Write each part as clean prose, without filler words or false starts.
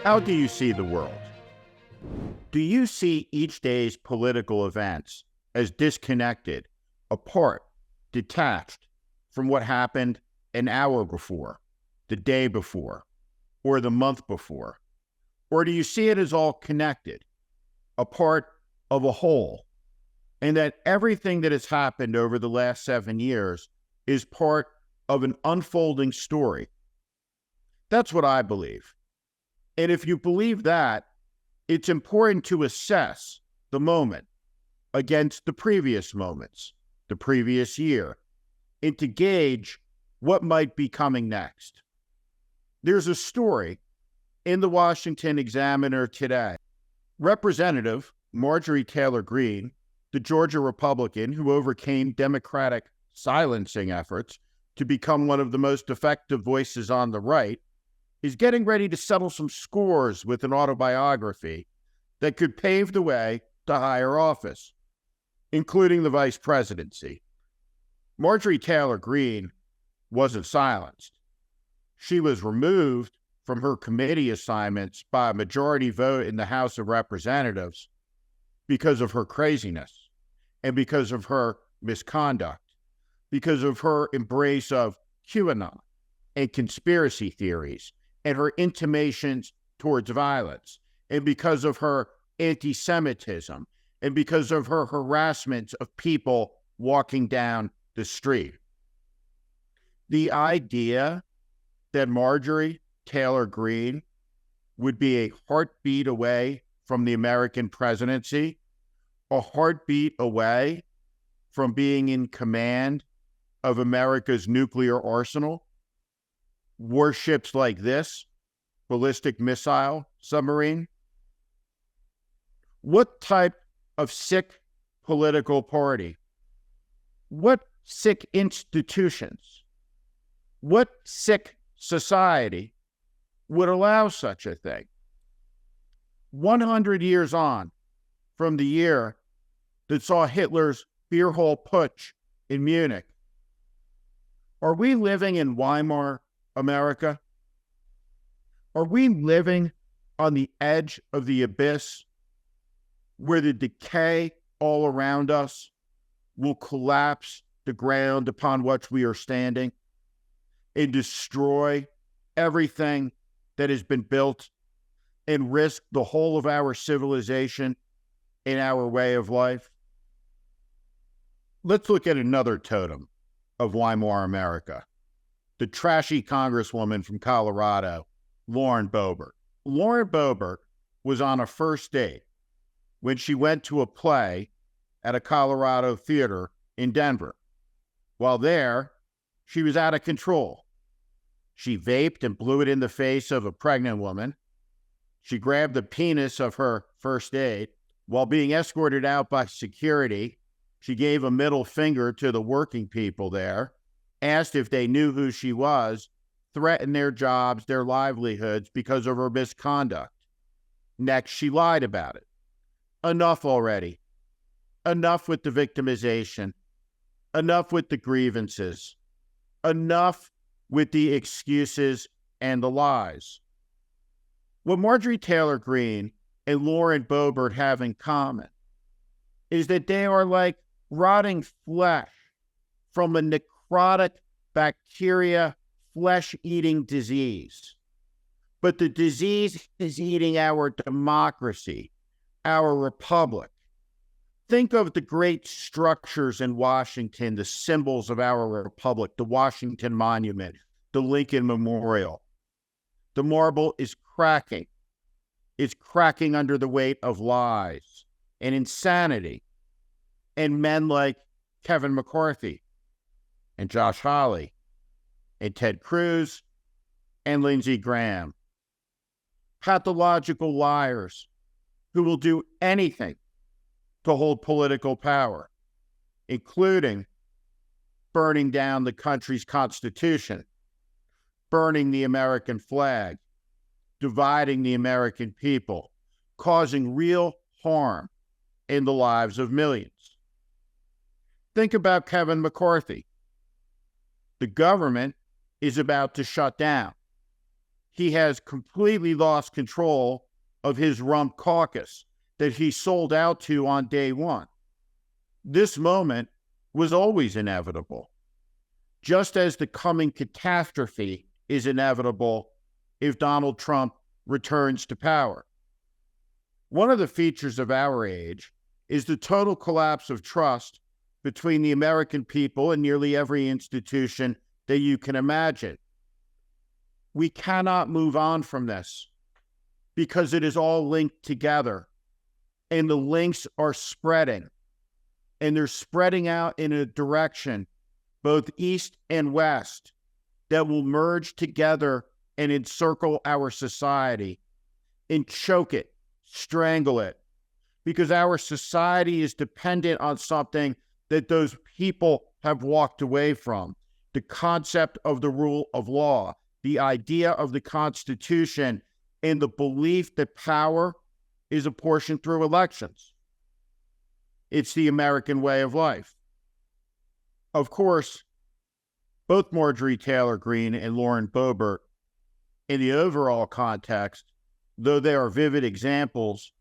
How do you see the world? Do you see each day's political events as disconnected, apart, detached from what happened an hour before, the day before, or the month before? Or do you see it as all connected, a part of a whole, and that everything that has happened over the last 7 years is part of an unfolding story? That's what I believe. And if you believe that, it's important to assess the moment against the previous moments, the previous year, and to gauge what might be coming next. There's a story in the Washington Examiner today. Representative Marjorie Taylor Greene, the Georgia Republican who overcame Democratic silencing efforts to become one of the most effective voices on the right, is getting ready to settle some scores with an autobiography that could pave the way to higher office, including the vice presidency. Marjorie Taylor Greene wasn't silenced. She was removed from her committee assignments by a majority vote in the House of Representatives because of her craziness and because of her misconduct, because of her embrace of QAnon and conspiracy theories and her intimations towards violence, and because of her anti-Semitism, and because of her harassment of people walking down the street. The idea that Marjorie Taylor Greene would be a heartbeat away from the American presidency, a heartbeat away from being in command of America's nuclear arsenal, warships like this, ballistic missile submarine. What type of sick political party? What sick institutions? What sick society would allow such a thing? 100 years on from the year that saw Hitler's beer hall putsch in Munich, are we living in Weimar America? Are we living on the edge of the abyss where the decay all around us will collapse the ground upon which we are standing and destroy everything that has been built and risk the whole of our civilization and our way of life? Let's look at another totem of Weimar America, the trashy congresswoman from Colorado, Lauren Boebert. Lauren Boebert was on a first date when she went to a play at a Colorado theater in Denver. While there, she was out of control. She vaped and blew it in the face of a pregnant woman. She grabbed the penis of her first date. While being escorted out by security, she gave a middle finger to the working people there, asked if they knew who she was, threatened their jobs, their livelihoods because of her misconduct. Next, she lied about it. Enough already. Enough with the victimization. Enough with the grievances. Enough with the excuses and the lies. What Marjorie Taylor Greene and Lauren Boebert have in common is that they are like rotting flesh from a necrotic bacteria flesh-eating disease. But the disease is eating our democracy, our republic. Think of the great structures in Washington, the symbols of our republic, the Washington Monument, the Lincoln Memorial. The marble is cracking. It's cracking under the weight of lies and insanity and men like Kevin McCarthy and Josh Hawley and Ted Cruz and Lindsey Graham. Pathological liars who will do anything to hold political power, including burning down the country's constitution, burning the American flag, dividing the American people, causing real harm in the lives of millions. Think about Kevin McCarthy. The government is about to shut down. he has completely lost control of his rump caucus that he sold out to on day one. This moment was always inevitable, just as the coming catastrophe is inevitable if Donald Trump returns to power. One of the features of our age is the total collapse of trust between the American people and nearly every institution that you can imagine. We cannot move on from this because it is all linked together, and the links are spreading, and they're spreading out in a direction, both east and west, that will merge together and encircle our society and choke it, strangle it, because our society is dependent on something that those people have walked away from: the concept of the rule of law, the idea of the Constitution, and the belief that power is apportioned through elections. It's the American way of life. Of course, both Marjorie Taylor Greene and Lauren Boebert, in the overall context, though they are vivid examples,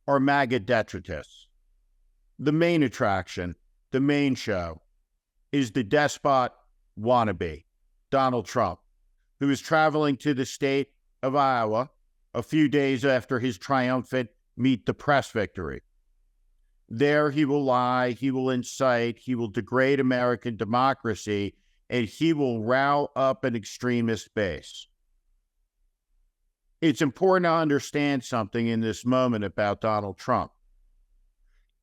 are MAGA detritus. The main attraction, the main show, is the despot wannabe, Donald Trump, who is traveling to the state of Iowa a few days after his triumphant Meet the Press victory. There he will lie, he will incite, he will degrade American democracy, and he will rile up an extremist base. It's important to understand something in this moment about Donald Trump.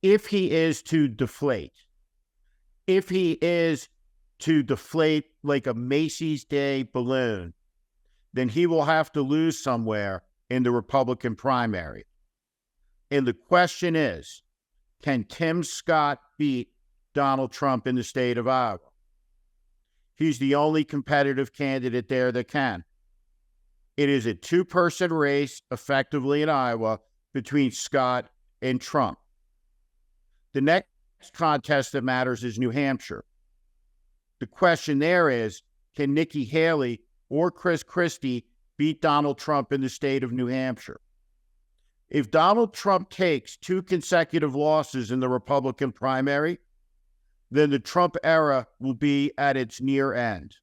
If he is to deflate, like a Macy's Day balloon, then he will have to lose somewhere in the Republican primary. And the question is, can Tim Scott beat Donald Trump in the state of Iowa? He's the only competitive candidate there that can. It is a two-person race, effectively, in Iowa between Scott and Trump. The next contest that matters is New Hampshire. The question there is, can Nikki Haley or Chris Christie beat Donald Trump in the state of New Hampshire? If Donald Trump takes 2 consecutive losses in the Republican primary, then the Trump era will be at its near end.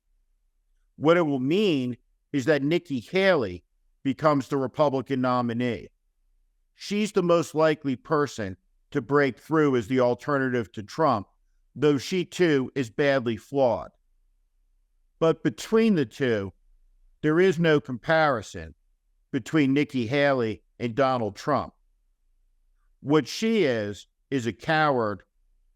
What it will mean is that Nikki Haley becomes the Republican nominee. She's the most likely person to break through as the alternative to Trump, though she too is badly flawed. But between the two, there is no comparison between Nikki Haley and Donald Trump. What she is a coward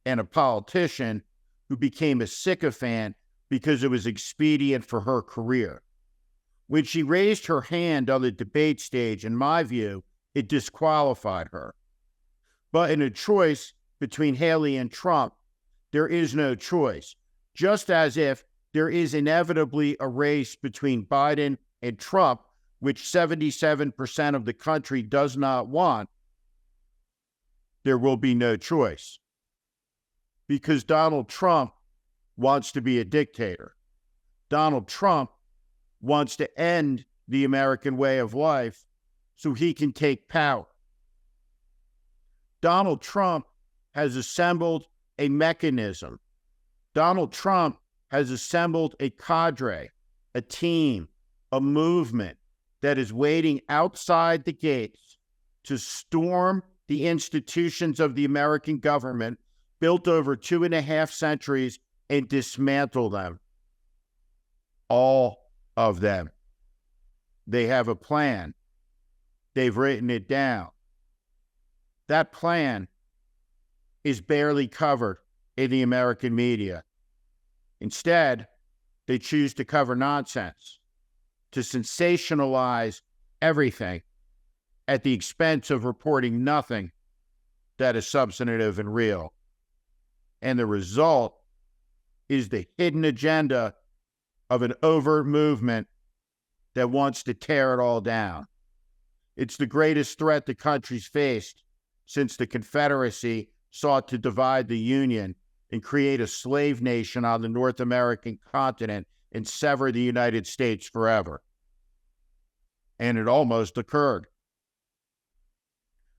and a politician who became a sycophant because it was expedient for her career. When she raised her hand on the debate stage, in my view, it disqualified her. But in a choice between Haley and Trump, there is no choice, just as if there is inevitably a race between Biden and Trump, which 77% of the country does not want. There will be no choice, because Donald Trump wants to be a dictator. Donald Trump wants to end the American way of life so he can take power. Donald Trump has assembled a mechanism. Donald Trump has assembled a cadre, a team, a movement that is waiting outside the gates to storm the institutions of the American government built over 2.5 centuries and dismantle them. All of them. They have a plan. They've written it down. That plan is barely covered in the American media. Instead, they choose to cover nonsense, to sensationalize everything at the expense of reporting nothing that is substantive and real. And the result is the hidden agenda of an overt movement that wants to tear it all down. It's the greatest threat the country's faced since the Confederacy sought to divide the Union and create a slave nation on the North American continent and sever the United States forever. and it almost occurred.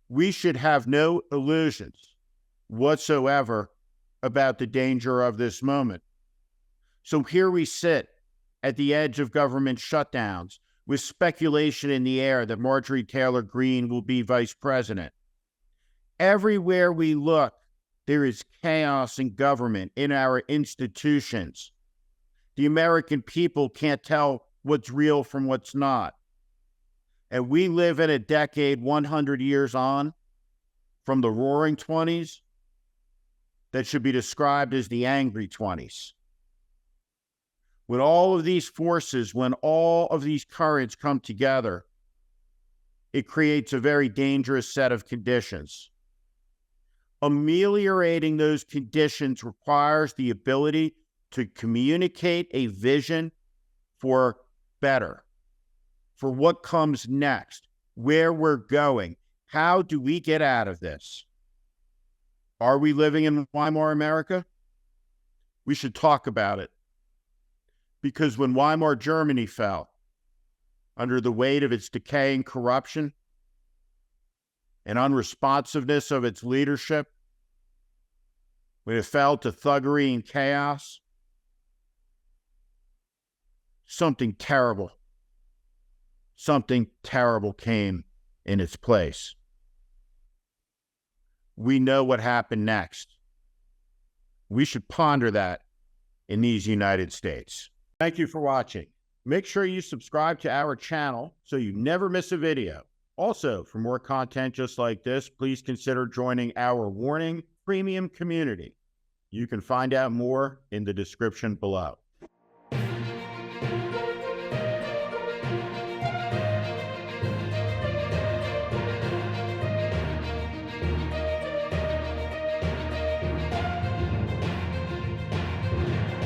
We should have no illusions whatsoever about the danger of this moment. So here we sit at the edge of government shutdowns with speculation in the air that Marjorie Taylor Greene will be vice president. Everywhere we look, there is chaos in government, in our institutions. The American people can't tell what's real from what's not. And we live in a decade 100 years on from the Roaring 20s that should be described as the Angry 20s. When all of these forces, when all of these currents come together, it creates a very dangerous set of conditions. Ameliorating those conditions requires the ability to communicate a vision for better, for what comes next, where we're going. How do we get out of this? Are we living in Weimar America? We should talk about it. Because when Weimar Germany fell under the weight of its decaying corruption and unresponsiveness of its leadership, when it fell to thuggery and chaos, something terrible came in its place. We know what happened next. We should ponder that in these United States. Thank you for watching. Make sure you subscribe to our channel so you never miss a video. Also, for more content just like this, please consider joining our Warning Premium community. You can find out more in the description below.